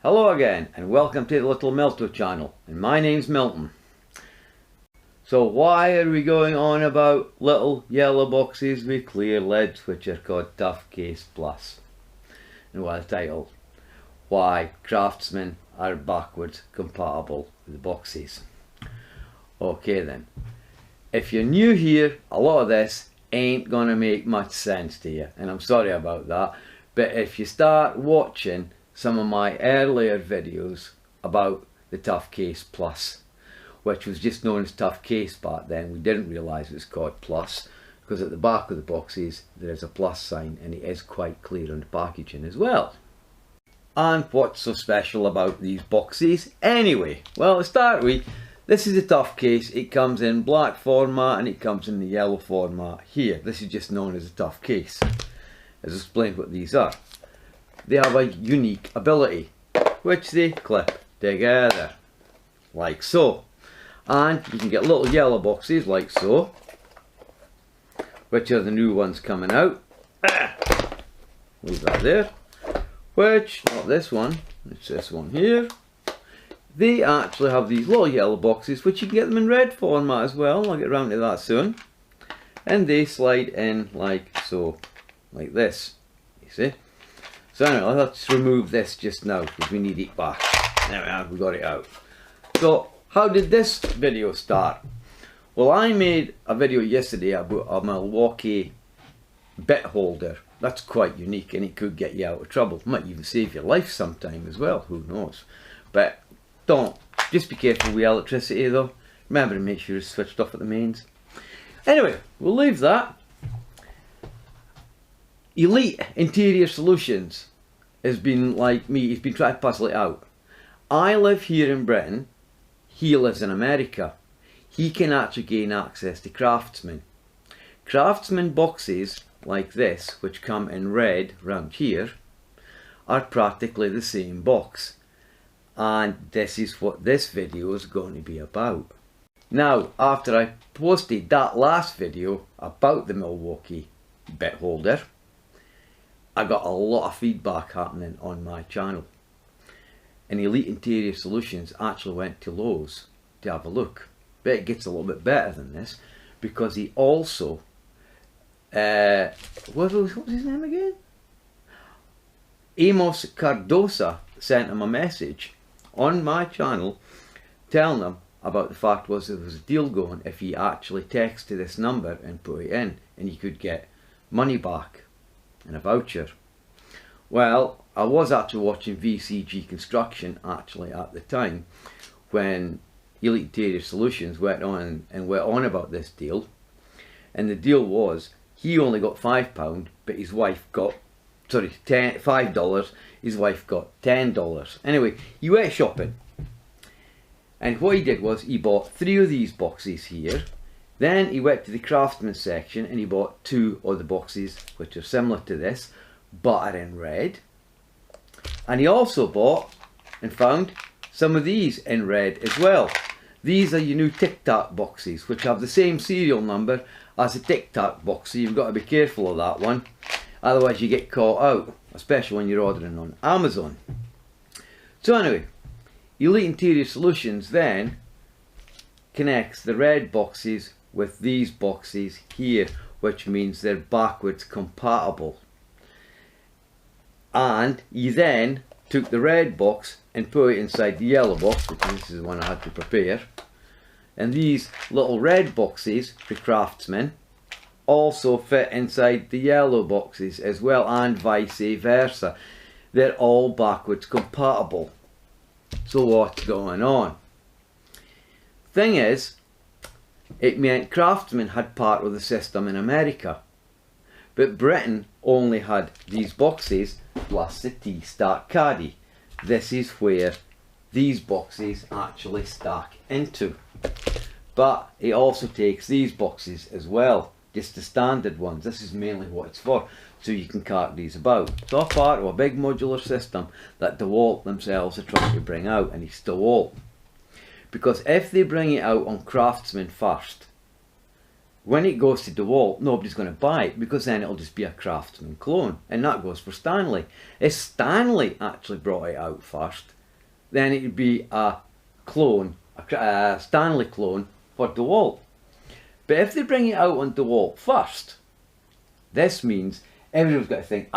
Hello again and welcome to the Little Milto channel, and my name's Milton. So why are we going on about little yellow boxes with clear lids which are called Tough Case Plus? And why the title? Why Craftsmen are backwards compatible with the boxes. Okay then, if you're new here, a lot of this ain't gonna make much sense to you, and I'm sorry about that, but if you start watching some of my earlier videos about the Tough Case Plus, which was just known as Tough Case back then. We didn't realise it was called Plus because at the back of the boxes there is a plus sign, and it is quite clear on the packaging as well. And what's so special about these boxes anyway? Well, to start with, this is a Tough Case. It comes in black format and it comes in the yellow format here. This is just known as a Tough Case. Let's explain what these are. They have a unique ability, which they clip together, like so. And you can get little yellow boxes, like so, which are the new ones coming out. Leave that there. Which, not this one, it's this one here. They actually have these little yellow boxes, which you can get them in red format as well. I'll get around to that soon. And they slide in like so, like this, you see. So anyway, let's remove this just now because we need it back. There we are, we got it out. So how did this video start? Well, I made a video yesterday about a Milwaukee bit holder. That's quite unique and it could get you out of trouble. Might even save your life sometime as well, who knows. But just be careful with electricity though. Remember to make sure it's switched off at the mains. Anyway, we'll leave that. Elite Interior Solutions has been like me, he's been trying to puzzle it out. I live here in Britain, he lives in America. He can actually gain access to Craftsman. Craftsman boxes like this, which come in red round here, are practically the same box. And this is what this video is going to be about. Now, after I posted that last video about the Milwaukee bit holder, I got a lot of feedback happening on my channel. And Elite Interior Solutions actually went to Lowe's to have a look. But it gets a little bit better than this, because he also, what was his name again? Amos Cardosa sent him a message on my channel telling him about the fact was there was a deal going if he actually texted this number and put it in, and he could get money back and a voucher. Well, I was actually watching VCG Construction actually at the time when Elite Interior Solutions went on about this deal, and the deal was he only got £5, but his wife got $5. His wife got $10. Anyway, he went shopping, and what he did was he bought 3 of these boxes here. Then he went to the Craftsman section and he bought 2 of the boxes which are similar to this but are in red. And he also bought and found some of these in red as well. These are your new Tic Tac boxes, which have the same serial number as a Tic Tac box, so you've got to be careful of that one. Otherwise you get caught out, especially when you're ordering on Amazon. So anyway, Elite Interior Solutions then connects the red boxes with these boxes here, which means they're backwards compatible. And he then took the red box and put it inside the yellow box, which this is the one I had to prepare. And these little red boxes for Craftsman also fit inside the yellow boxes as well, and vice versa. They're all backwards compatible. So what's going on? Thing is, it meant Craftsman had part of the system in America, but Britain only had these boxes plus the T-Stack caddy. This is where these boxes actually stack into. But it also takes these boxes as well, just the standard ones. This is mainly what it's for, so you can cart these about. It's all part of a big modular system that DEWALT themselves are trying to bring out, and it's DEWALT. Because if they bring it out on Craftsman first, when it goes to DEWALT, nobody's going to buy it, because then it'll just be a Craftsman clone, and that goes for Stanley. If Stanley actually brought it out first, then it would be a clone, a Stanley clone for DEWALT. But if they bring it out on DEWALT first, this means everyone's got to think,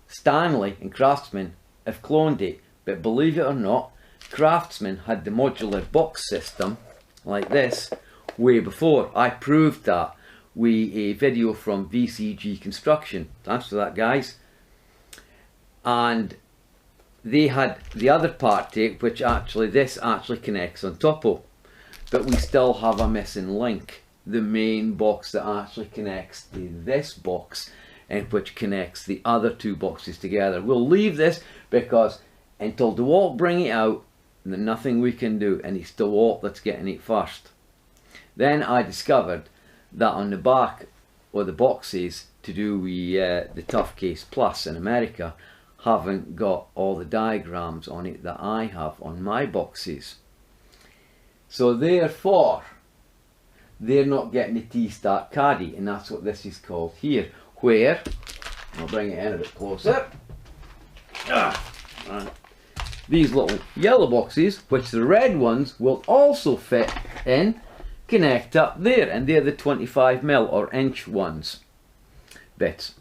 Stanley and Craftsman have cloned it. But believe it or not, Craftsman had the modular box system like this way before. I proved that with a video from VCG Construction. Thanks for that, guys. And they had the other part to it, which actually this actually connects on top of. But we still have a missing link. The main box that actually connects to this box, and which connects the other two boxes together. We'll leave this because until DEWALT bring it out, there's nothing we can do, and it's DEWALT that's getting it first. Then I discovered that on the back of the boxes to do with the Tough Case Plus in America haven't got all the diagrams on it that I have on my boxes. So therefore, they're not getting the T-Start caddy, and that's what this is called here, where, I'll bring it in a bit closer, these little yellow boxes, which the red ones will also fit in, connect up there, and they're the 25mm or inch ones, bits.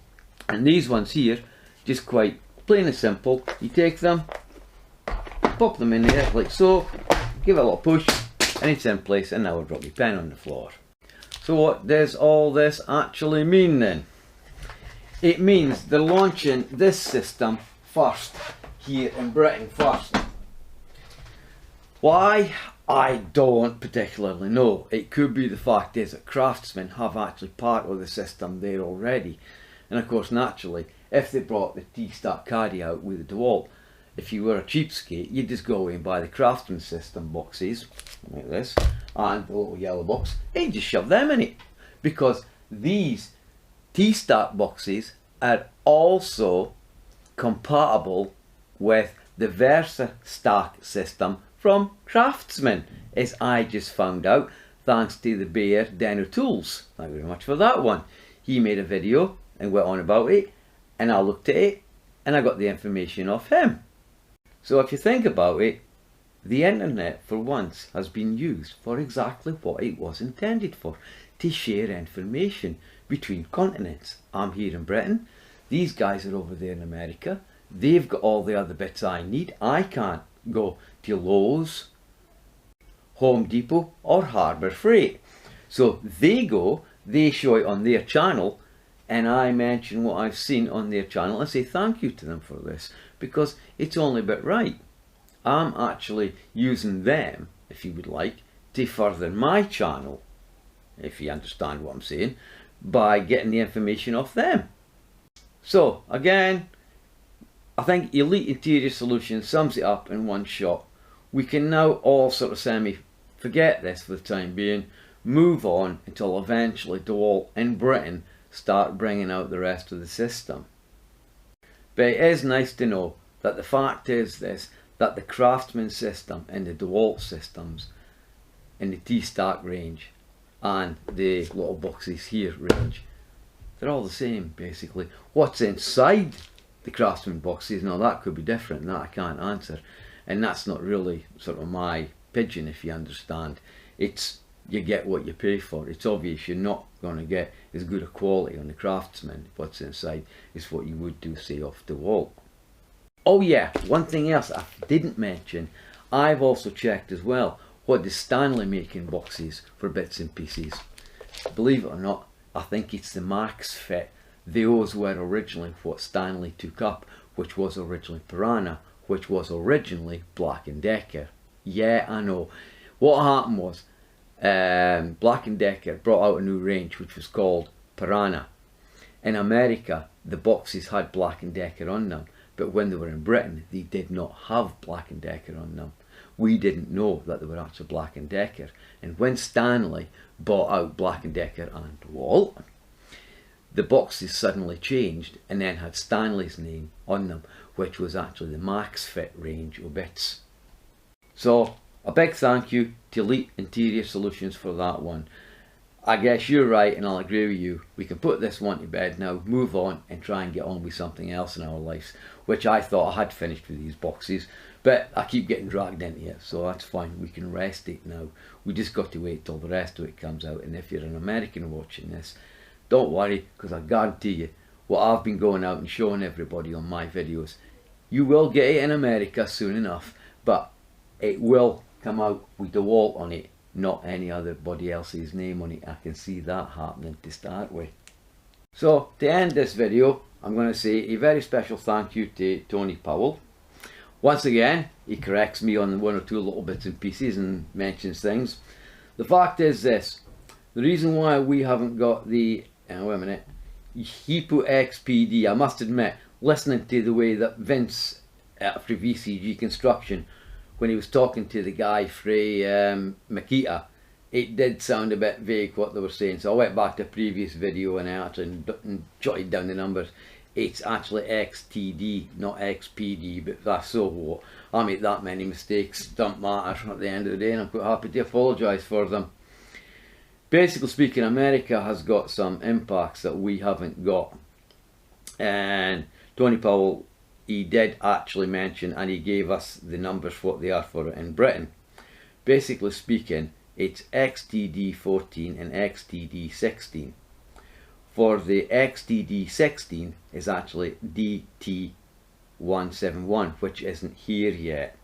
And these ones here, just quite plain and simple, you take them, pop them in there like so, give it a little push, and it's in place, and now we'll drop your pen on the floor. So what does all this actually mean then? It means they're launching this system first, here in Britain first. Why? I don't particularly know. It could be the fact is that Craftsmen have actually part of the system there already. And of course, naturally, if they brought the T-Start caddy out with the DEWALT, if you were a cheapskate, you'd just go away and buy the Craftsman system boxes, like this, and the little yellow box, and you just shove them in it. Because these T-Start boxes are also compatible with the Versa Stack system from Craftsman, as I just found out thanks to the Bear Denner Tools. Thank you very much for that one. He made a video and went on about it, and I looked at it and I got the information off him. So if you think about it, the internet for once has been used for exactly what it was intended for, to share information between continents. I'm here in Britain, these guys are over there in America, they've got all the other bits I need. I can't go to Lowe's, Home Depot or Harbour Freight. So they go, they show it on their channel, and I mention what I've seen on their channel and say thank you to them for this, because it's only a bit right. I'm actually using them, if you would like, to further my channel, if you understand what I'm saying, by getting the information off them. So again, I think Elite Interior Solutions sums it up in one shot. We can now all sort of semi-forget this for the time being, move on until eventually DEWALT in Britain start bringing out the rest of the system. But it is nice to know that the fact is this, that the Craftsman system and the DEWALT systems in the T-Stack range and the little boxes here range, they're all the same basically. What's inside the Craftsman boxes, now that could be different, that I can't answer, and that's not really sort of my pigeon, if you understand. It's, you get what you pay for. It's obvious you're not going to get as good a quality on the Craftsman, what's inside, is what you would do say off DEWALT. Oh yeah, one thing else I didn't mention, I've also checked as well, what does Stanley make in boxes for bits and pieces. Believe it or not, I think it's the Max Fit. Those were originally what Stanley took up, which was originally Piranha, which was originally Black & Decker. Yeah, I know. What happened was, Black & Decker brought out a new range which was called Piranha. In America, the boxes had Black & Decker on them, but when they were in Britain, they did not have Black & Decker on them. We didn't know that they were actually Black & Decker. And when Stanley bought out Black & Decker and DEWALT, the boxes suddenly changed and then had Stanley's name on them, which was actually the Max Fit range of bits. So a big thank you to Elite Interior Solutions for that one. I guess you're right, and I'll agree with you. We can put this one to bed now, move on, and try and get on with something else in our lives, which I thought I had finished with these boxes, but I keep getting dragged into it, so that's fine. We can rest it now. We just got to wait till the rest of it comes out, and if you're an American watching this, don't worry, because I guarantee you, what I've been going out and showing everybody on my videos, you will get it in America soon enough, but it will come out with DEWALT on it, not anybody else's name on it. I can see that happening to start with. So to end this video, I'm going to say a very special thank you to Tony Powell. Once again, he corrects me on one or two little bits and pieces and mentions things. The fact is this, the reason why we haven't got the, wait a minute, he put XPD, I must admit, listening to the way that Vince after VCG Construction, when he was talking to the guy from Makita, it did sound a bit vague what they were saying. So I went back to a previous video and I actually jotted down the numbers. It's actually XTD, not XPD, but that's so what. I make that many mistakes, don't matter at the end of the day, and I'm quite happy to apologise for them. Basically speaking, America has got some impacts that we haven't got. And Tony Powell, he did actually mention, and he gave us the numbers for what they are for in Britain. Basically speaking, it's XTD14 and XTD16. For the XTD16 is actually DT171, which isn't here yet.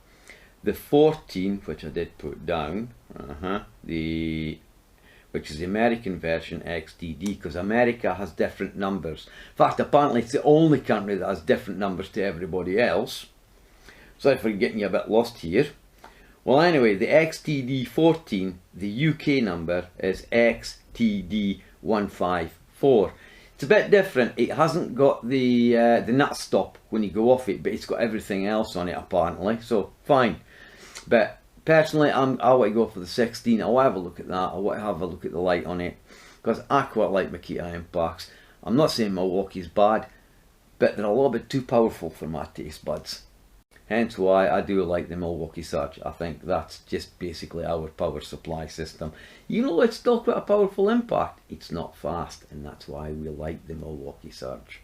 The 14, which I did put down, which is the American version XTD, because America has different numbers. In fact, apparently it's the only country that has different numbers to everybody else. Sorry for getting you a bit lost here. Well, anyway, the XTD14, the UK number is XTD154. It's a bit different. It hasn't got the nut stop when you go off it, but it's got everything else on it apparently, so fine. But personally, I want to go for the 16. I'll have a look at that. I want to have a look at the light on it, because I quite like Makita impacts. I'm not saying Milwaukee's bad, but they're a little bit too powerful for my taste buds. Hence why I do like the Milwaukee Surge. I think that's just basically our power supply system. Even though it's still quite a powerful impact, it's not fast, and that's why we like the Milwaukee Surge.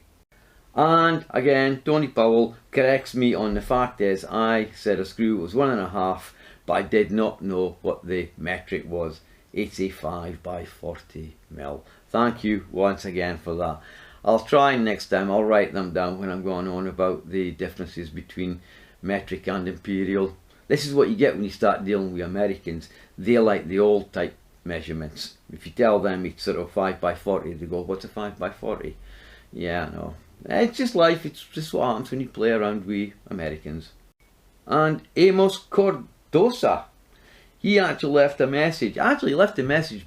And again, Tony Powell corrects me on the fact is I said a screw was 1.5, but I did not know what the metric was. It's a 5x40mm. Thank you once again for that. I'll try next time, I'll write them down when I'm going on about the differences between metric and imperial. This is what you get when you start dealing with Americans. They like the old type measurements. If you tell them it's sort of 5x40, they go, what's a 5x40? Yeah, no. It's just life, it's just what happens when you play around with Americans. And Amos Cordosa, he actually left a message.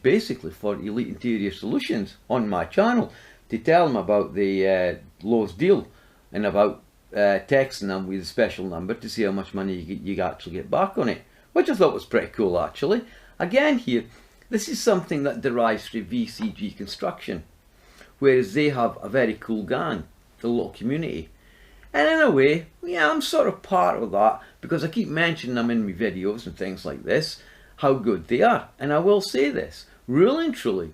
Basically for Elite Interior Solutions on my channel to tell them about the Lowe's deal and about texting them with a special number to see how much money you actually get back on it, which I thought was pretty cool actually. Again here, this is something that derives from VCG Construction, whereas they have a very cool gang, the little community. And in a way, yeah, I'm sort of part of that, because I keep mentioning them in my videos and things like this, how good they are. And I will say this, really and truly,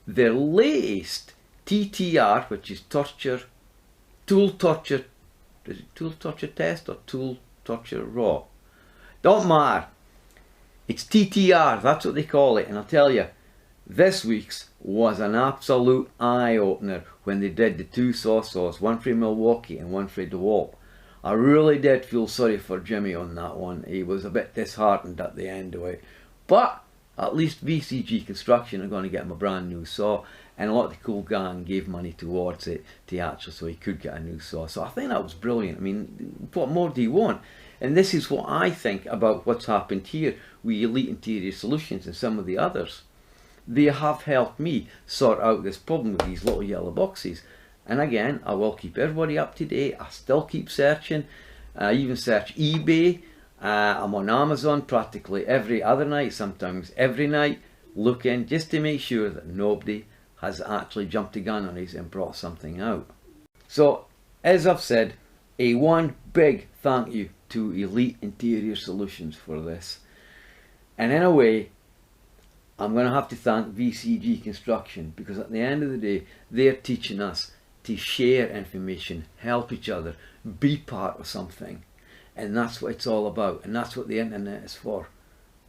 their latest TTR, which is tool torture, is it tool torture test or tool torture raw? Don't matter. It's TTR, that's what they call it. And I'll tell you, this week's was an absolute eye-opener when they did the two saws, one for Milwaukee and one for DEWALT. I really did feel sorry for Jimmy on that one. He was a bit disheartened at the end of it. But at least VCG Construction are going to get him a brand new saw, and a lot of the cool gang gave money towards it to actually so he could get a new saw. So I think that was brilliant. I mean, what more do you want? And this is what I think about what's happened here with Elite Interior Solutions and some of the others. They have helped me sort out this problem with these little yellow boxes. And again, I will keep everybody up to date. I still keep searching. I even search eBay. I'm on Amazon practically every other night, sometimes every night, looking just to make sure that nobody has actually jumped the gun on us and brought something out. So, as I've said, one big thank you to Elite Interior Solutions for this. And in a way, I'm going to have to thank VCG Construction, because at the end of the day, they're teaching us to share information, help each other, be part of something. And that's what it's all about, and that's what the internet is for.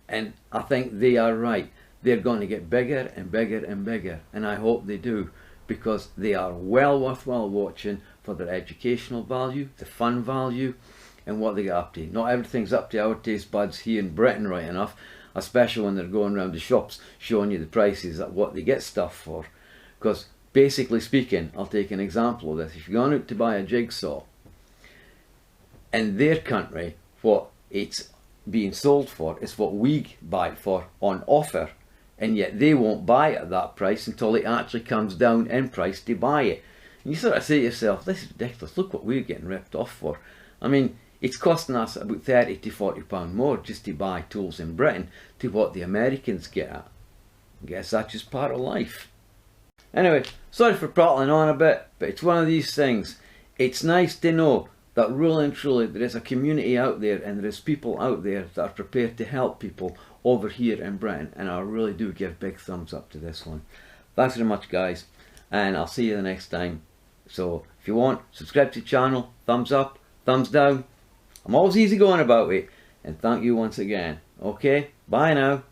And I think they are right. They're going to get bigger and bigger and bigger, and I hope they do, because they are well worthwhile watching for their educational value, the fun value, and what they get up to. Not everything's up to our taste buds here in Britain right enough, especially when they're going around the shops showing you the prices at what they get stuff for. Because basically speaking, I'll take an example of this. If you're going out to buy a jigsaw, in their country, what it's being sold for is what we buy it for on offer, and yet they won't buy it at that price until it actually comes down in price to buy it. And you sort of say to yourself, this is ridiculous, look what we're getting ripped off for. I mean, it's costing us about £30 to £40 more just to buy tools in Britain to what the Americans get at. I guess that's just part of life. Anyway, sorry for prattling on a bit, but it's one of these things. It's nice to know that really and truly there is a community out there, and there is people out there that are prepared to help people over here in Britain, and I really do give big thumbs up to this one. Thanks very much, guys, and I'll see you the next time. So if you want, subscribe to the channel, thumbs up, thumbs down. I'm always easy going about it, and thank you once again. Okay, bye now.